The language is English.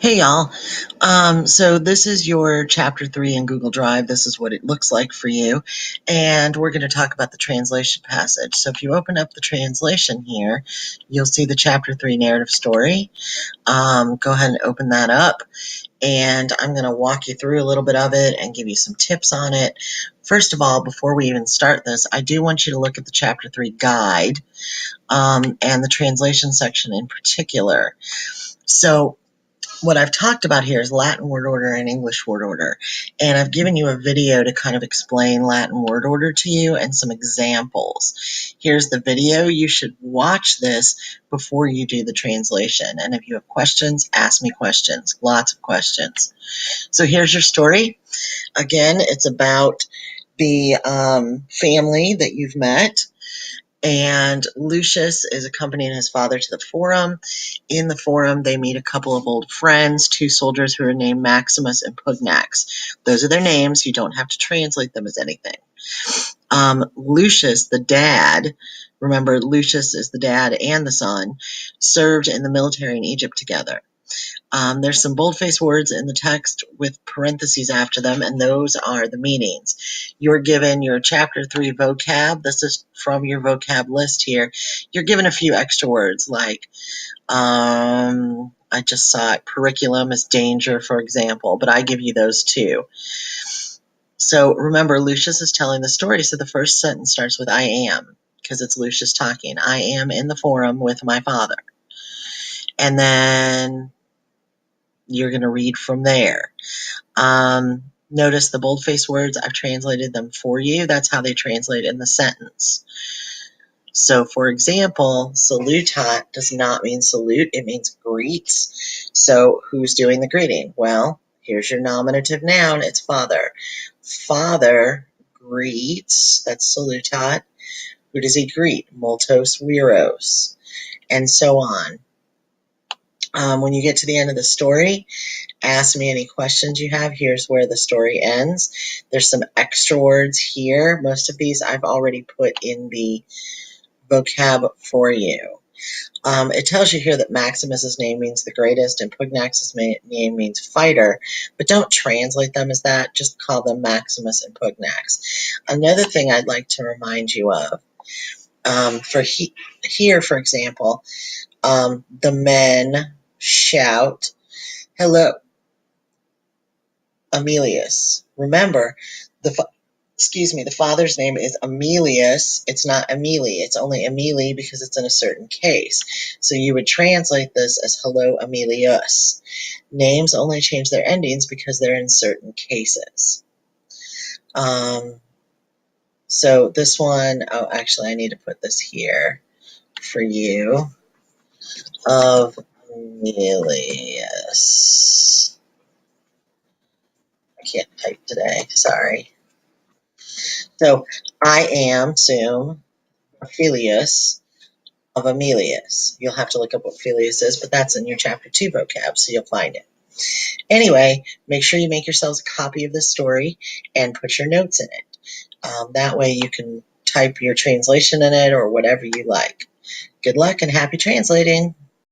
Hey y'all. So this is your chapter 3 in Google Drive. This is what it looks like for you. And we're going to talk about the translation passage. So if you open up the translation here, you'll see the chapter 3 narrative story. Go ahead and open that up. And I'm going to walk you through a little bit of it and give you some tips on it. First of all, before we even start this, I do want you to look at the chapter 3 guide and the translation section in particular. So what I've talked about here is Latin word order and English word order, and I've given you a video to kind of explain Latin word order to you and some examples. Here's the video. You should watch this before you do the translation, and if you have questions, ask me questions, lots of questions. So here's your story. Again, it's about the family that you've met. And Lucius is accompanying his father to the forum. In the forum, they meet a couple of old friends, two soldiers who are named Maximus and Pugnax. Those are their names. You don't have to translate them as anything. Lucius, the dad, remember Lucius is the dad and the son, served in the military in Egypt together. There's some boldface words in the text with parentheses after them, and those are the meanings. You're given your chapter 3 vocab. This is from your vocab list here. You're given a few extra words like, I just saw it, periculum is danger, for example, but I give you those too. So remember, Lucius is telling the story, so the first sentence starts with I am, because it's Lucius talking. I am in the forum with my father. And then you're going to read from there. Notice the boldface words, I've translated them for you. That's how they translate in the sentence. So, for example, salutat does not mean salute, it means greets. So, who's doing the greeting? Well, here's your nominative noun, it's father. Father greets, that's salutat. Who does he greet? Multos viros, and so on. When you get to the end of the story, ask me any questions you have. Here's where the story ends. There's some extra words here. Most of these I've already put in the vocab for you. It tells you here that Maximus's name means the greatest and Pugnax's name means fighter, but don't translate them as that. Just call them Maximus and Pugnax. Another thing I'd like to remind you of, here, for example, the men shout, hello, Emilius. Remember, the father's name is Emilius. It's not Emily. It's only Emily because it's in a certain case. So you would translate this as hello, Emilius. Names only change their endings because they're in certain cases. So this one, oh, actually, I need to put this here for you. Of Emilius. I can't type today. Sorry. So I am, assume, Philius of Emilius. You'll have to look up what Philius is, but that's in your chapter 2 vocab, so you'll find it. Anyway, make sure you make yourselves a copy of this story and put your notes in it. That way you can type your translation in it or whatever you like. Good luck and happy translating.